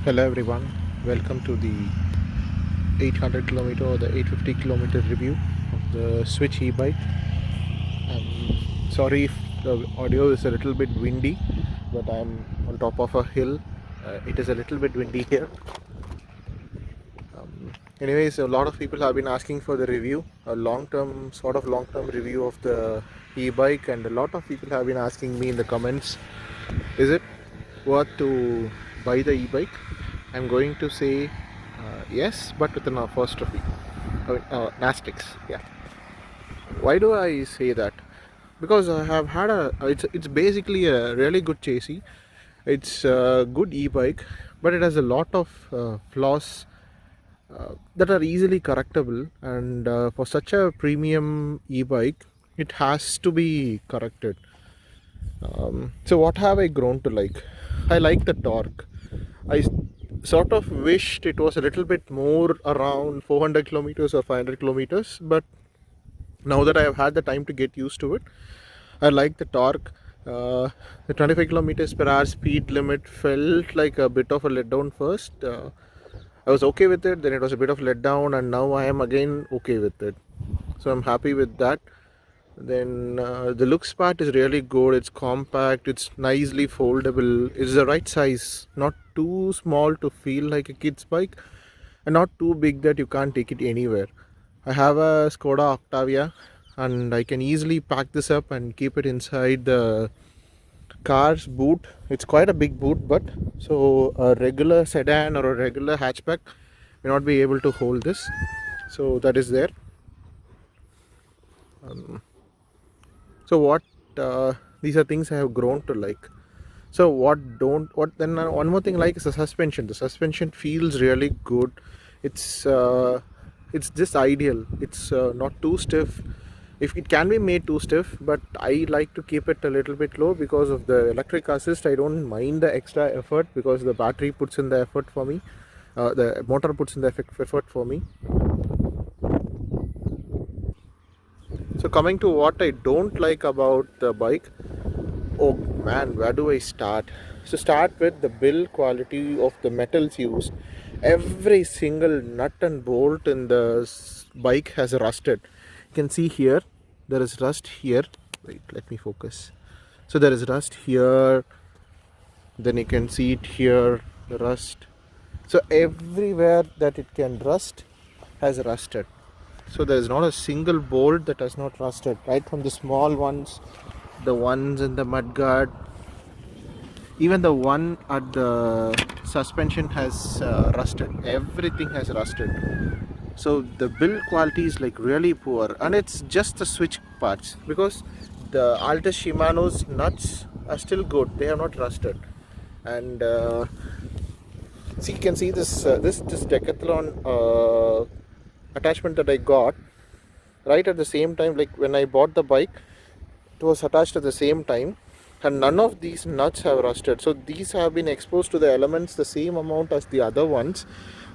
Hello everyone, welcome to the 800 kilometer or the 850 kilometer review of the Switch e-bike. Sorry if the audio is a little bit windy, but I'm on top of a hill. It is a little bit windy here. Anyways, a lot of people have been asking for the review, a long-term review of the e-bike, and a lot of people have been asking me in the comments, is it worth to buy the e-bike? I'm going to say yes, but with an apostrophe. An asterisks. Yeah. Why do I say that? Because I have had it's basically a really good chassis. It's a good e-bike, but it has a lot of flaws that are easily correctable, and for such a premium e-bike, it has to be corrected. So what have I grown to like? I like the torque. I sort of wished it was a little bit more around 400 kilometers or 500 kilometers, but now that I have had the time to get used to it, I like the torque. The 25 kilometers per hour speed limit felt like a bit of a letdown first. I was okay with it, then it was a bit of letdown, and now I am again okay with it. So I'm happy with that. Then the looks part is really good. It's compact, it's nicely foldable, it's the right size, not too small to feel like a kid's bike, and not too big that you can't take it anywhere. I have a Skoda Octavia, and I can easily pack this up and keep it inside the car's boot. It's quite a big boot, but so a regular sedan or a regular hatchback may not be able to hold this. So that is there. So what these are things I have grown to like. So what then one more thing like is the suspension. The suspension feels really good. It's just ideal. It's not too stiff. If it can be made too stiff, but I like to keep it a little bit low because of the electric assist. I don't mind the extra effort because the battery puts in the effort for me. The motor puts in the effort for me. So coming to what I don't like about the bike, oh man, where do I start? So start with the build quality of the metals used. Every single nut and bolt in the bike has rusted. You can see here, there is rust here. Wait, let me focus. So there is rust here. Then you can see it here, the rust. So everywhere that it can rust has rusted. So there is not a single bolt that has not rusted, right from the small ones, the ones in the mudguard, even the one at the suspension has rusted. Everything has rusted. So the build quality is like really poor, and it's just the switch parts because the Altus Shimano's nuts are still good. They have not rusted, and see, you can see this Decathlon attachment that I got right at the same time. Like when I bought the bike, it was attached at the same time, and none of these nuts have rusted. So these have been exposed to the elements the same amount as the other ones,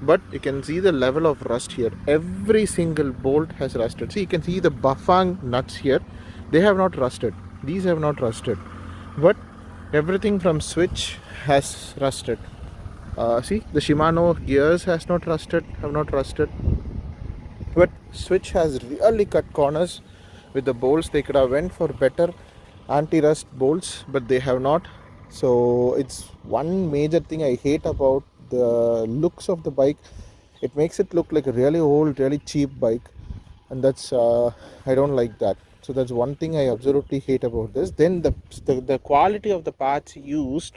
but you can see the level of rust here. Every single bolt has rusted. See, you can see the Bafang nuts here. They have not rusted. These have not rusted, but everything from switch has rusted. See, the Shimano gears has not rusted, have not rusted, but switch has really cut corners with the bolts. They could have went for better anti-rust bolts, but they have not. So it's one major thing I hate about the looks of the bike. It makes it look like a really old, really cheap bike, and that's I don't like that. So that's one thing I absolutely hate about this. Then the quality of the parts used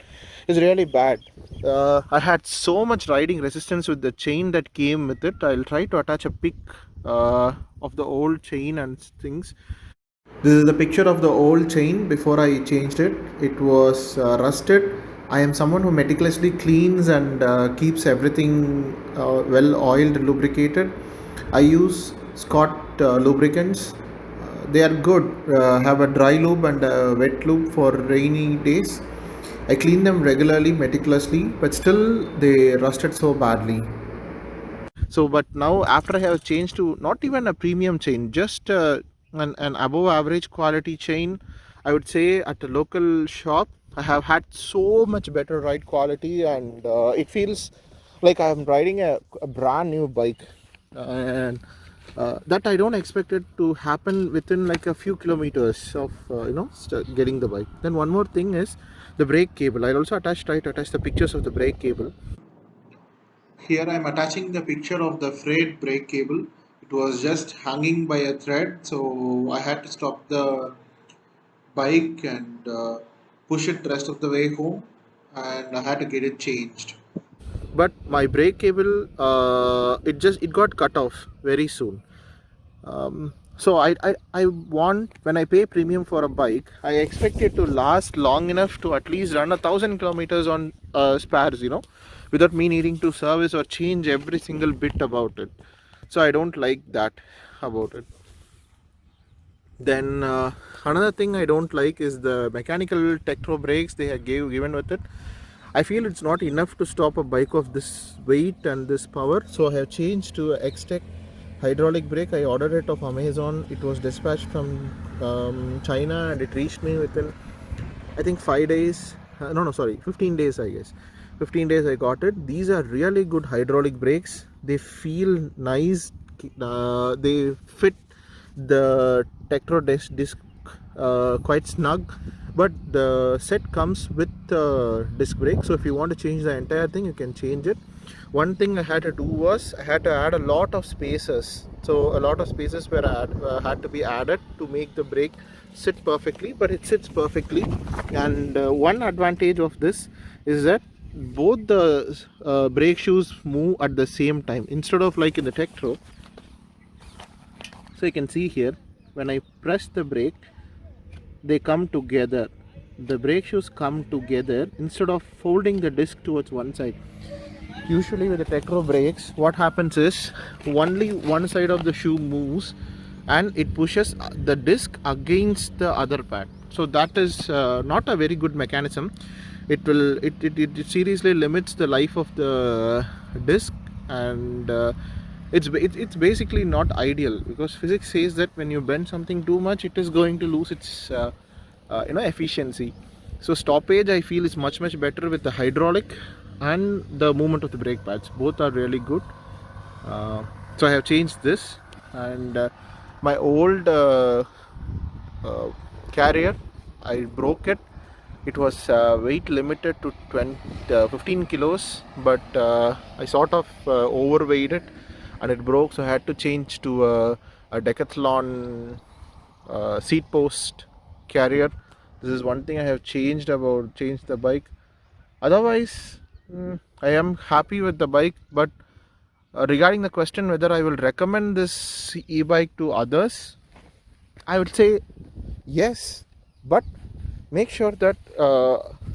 is really bad. I had so much riding resistance with the chain that came with it. I'll try to attach a pic of the old chain and things. This is the picture of the old chain before I changed it. It was rusted. I am someone who meticulously cleans and keeps everything well oiled, lubricated. I use Scott lubricants. They are good. Have a dry lube and a wet lube for rainy days. I clean them regularly, meticulously, but still they rusted so badly. So but now after I have changed to not even a premium chain, just an above average quality chain, I would say at a local shop, I have had so much better ride quality, and it feels like I'm riding a brand new bike, and that I don't expect it to happen within like a few kilometers of getting the bike. Then one more thing is the brake cable. I also try to attach the pictures of the brake cable. Here I am attaching the picture of the frayed brake cable. It was just hanging by a thread, so I had to stop the bike and push it the rest of the way home, and I had to get it changed. But my brake cable, it got cut off very soon. So I want, when I pay premium for a bike, I expect it to last long enough to at least run 1,000 kilometers on spares, without me needing to service or change every single bit about it. So I don't like that about it. Then another thing I don't like is the mechanical Tektro brakes they have given with it. I feel it's not enough to stop a bike of this weight and this power, so I have changed to a X-Tech hydraulic brake. I ordered it off Amazon. It was dispatched from China, and it reached me within, I think, 5 days. No, sorry, 15 days, I guess. 15 days I got it. These are really good hydraulic brakes. They feel nice. They fit the Tektro disc quite snug, but the set comes with disc brake, so if you want to change the entire thing, you can change it. One thing I had to do was I had to add a lot of spacers, so a lot of spacers were had to be added to make the brake sit perfectly, but it sits perfectly. And one advantage of this is that both the brake shoes move at the same time, instead of like in the Tektro. So you can see here, when I press the brake, they come together. The brake shoes come together instead of folding the disc towards one side. Usually with the Tektro brakes, what happens is only one side of the shoe moves and it pushes the disc against the other pad. So that is not a very good mechanism. It seriously limits the life of the disc, and it's basically not ideal, because physics says that when you bend something too much, it is going to lose its efficiency. So stoppage, I feel, is much better with the hydraulic, and the movement of the brake pads both are really good. So I have changed this, and my old carrier, I broke it. It was weight limited to 15 kilos, but I sort of overweighed it and it broke, so I had to change to a Decathlon seat post carrier. This is one thing I have changed the bike. Otherwise, I am happy with the bike. But regarding the question whether I will recommend this e-bike to others, I would say yes, but make sure that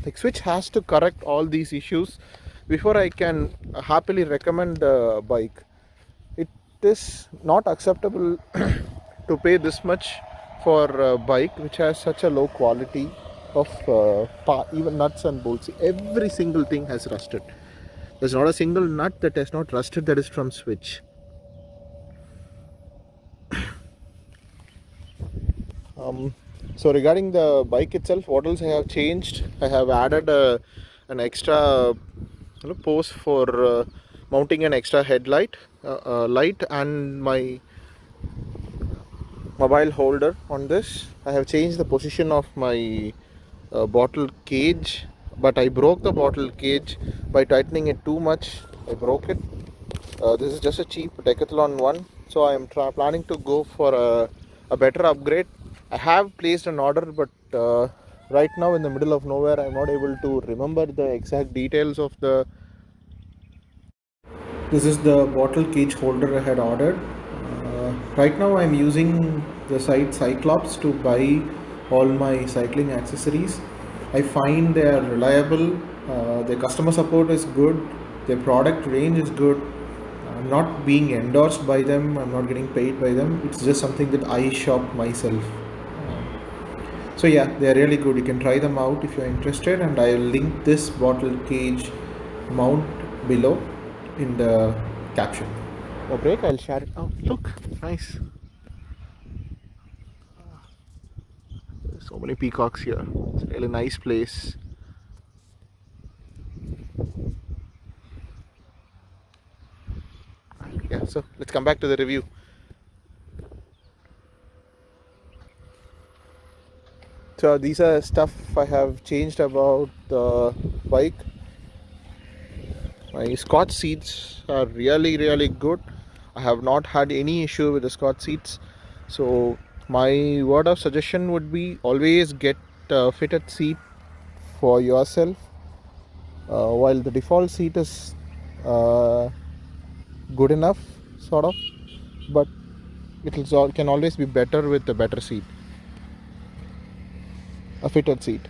like Switch has to correct all these issues before I can happily recommend the bike. It is not acceptable to pay this much for a bike which has such a low quality of even nuts and bolts. Every single thing has rusted. There's not a single nut that has not rusted that is from Switch. So regarding the bike itself, what else I have changed? I have added an extra post for mounting an extra headlight light, and my mobile holder on this. I have changed the position of my bottle cage, but I broke the bottle cage by tightening it too much. I broke it. This is just a cheap Decathlon one, so I am planning to go for a better upgrade. I have placed an order, but right now in the middle of nowhere, I'm not able to remember the exact details of the. This is the bottle cage holder I had ordered. Right now I'm using the site Cyclops to buy all my cycling accessories. I find they are reliable, their customer support is good, their product range is good. I'm not being endorsed by them, I'm not getting paid by them. It's just something that I shop myself. So yeah, they are really good. You can try them out if you're interested, and I'll link this bottle cage mount below in the caption. A break, I'll share it out. Look, nice. So many peacocks here. It's a really nice place. so let's come back to the review. So these are stuff I have changed about the bike. My Scotch seats are really good. I have not had any issue with the Scotch seats. So my word of suggestion would be always get a fitted seat for yourself. While the default seat is good enough, sort of, but can always be better with a better seat, a fitted seat.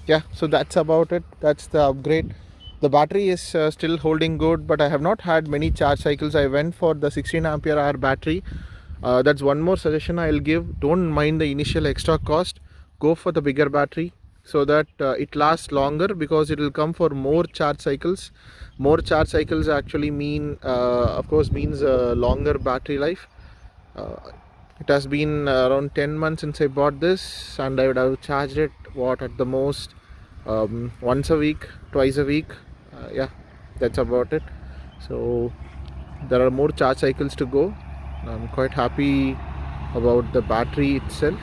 Yeah, so that's about it. That's the upgrade. The battery is still holding good, but I have not had many charge cycles. I went for the 16 ampere hour battery. That's one more suggestion I'll give. Don't mind the initial extra cost. Go for the bigger battery so that it lasts longer, because it will come for more charge cycles. More charge cycles actually means longer battery life. It has been around 10 months since I bought this, and I would have charged it at the most once a week, twice a week. Yeah, that's about it. So there are more charge cycles to go. I'm quite happy about the battery itself.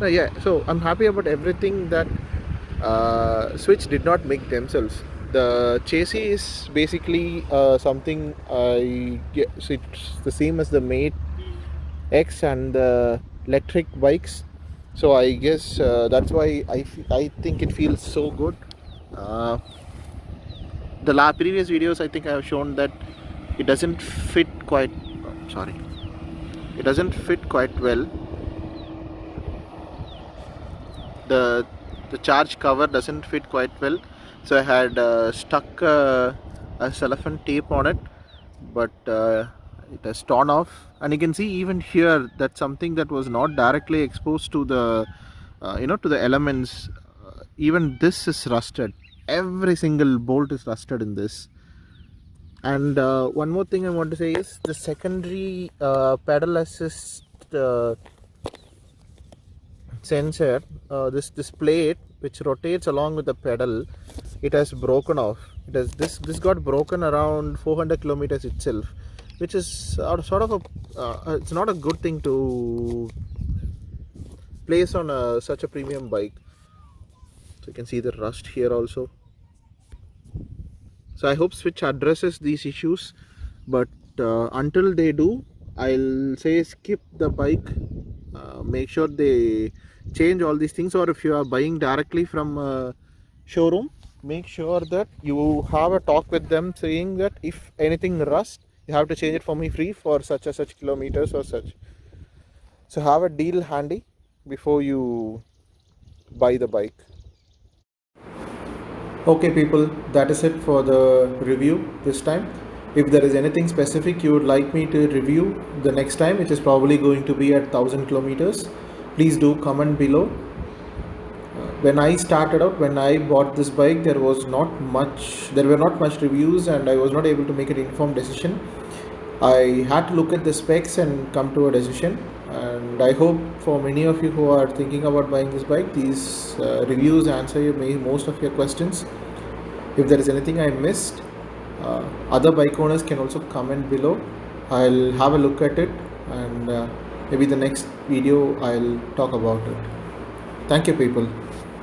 Yeah, so I'm happy about everything that Switch did not make themselves. The chassis is basically something I get. So it's the same as the Mate X and the electric bikes. So I guess that's why I think it feels so good. Uh, the previous videos I think I have shown that it doesn't fit quite. Sorry, it doesn't fit quite well. The charge cover doesn't fit quite well, so I had stuck a cellophane tape on it, but it has torn off, and you can see even here that something that was not directly exposed to the to the elements. Even this is rusted. Every single bolt is rusted in this. And one more thing I want to say is the secondary pedal assist sensor, this plate which rotates along with the pedal, it has broken off. This got broken around 400 kilometers itself, which is sort of a it's not a good thing to place on such a premium bike. So you can see the rust here also. So I hope Switch addresses these issues, but until they do, I'll say skip the bike. Make sure they change all these things, or if you are buying directly from a showroom, make sure that you have a talk with them saying that if anything rust, you have to change it for me free for such and such kilometers or such. So have a deal handy before you buy the bike. Okay people, that is it for the review this time. If there is anything specific you would like me to review the next time, which is probably going to be at 1000 kilometers, please do comment below. When I started out, when I bought this bike, there were not much reviews, and I was not able to make an informed decision. I had to look at the specs and come to a decision, and I hope for many of you who are thinking about buying this bike, these reviews answer most of your questions. If there is anything I missed, other bike owners can also comment below. I'll have a look at it, and maybe the next video I'll talk about it. Thank you people.